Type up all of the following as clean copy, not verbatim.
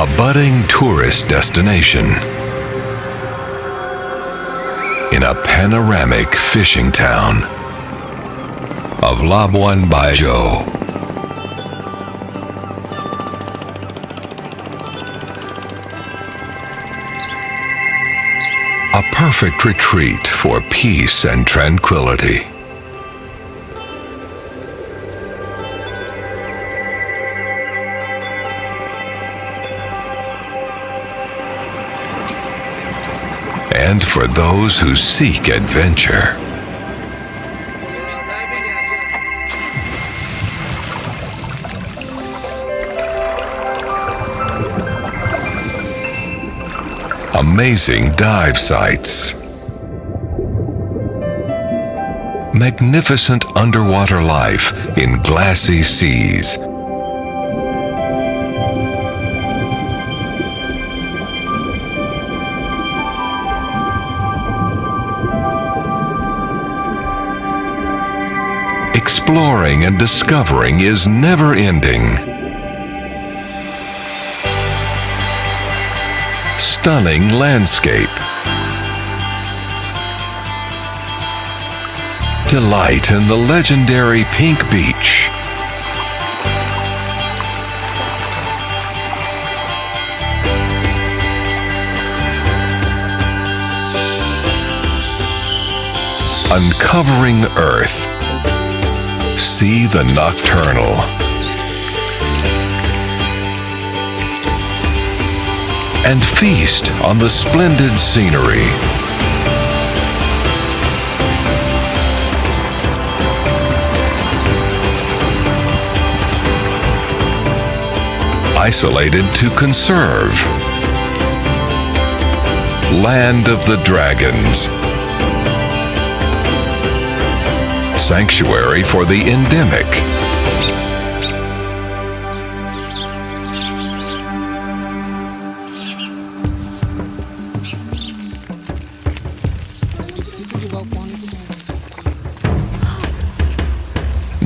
a budding tourist destination in a panoramic fishing town of Labuan Bajo. A perfect retreat for peace and tranquility. And for those who seek adventure. Amazing dive sites. Magnificent underwater life in glassy seas. Exploring and discovering is never ending. Stunning landscape. Delight in the legendary Pink Beach. Uncovering Earth. See the nocturnal. And feast on the splendid scenery. Isolated to conserve. Land of the Dragons. Sanctuary for the endemic.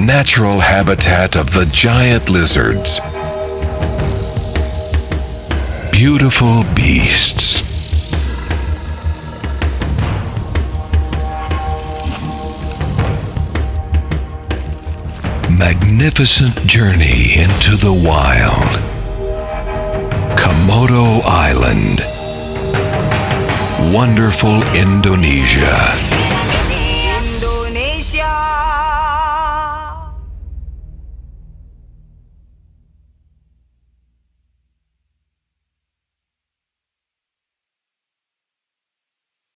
Natural habitat of the giant lizards. Beautiful beasts. Magnificent journey into the wild. Komodo Island. Wonderful Indonesia.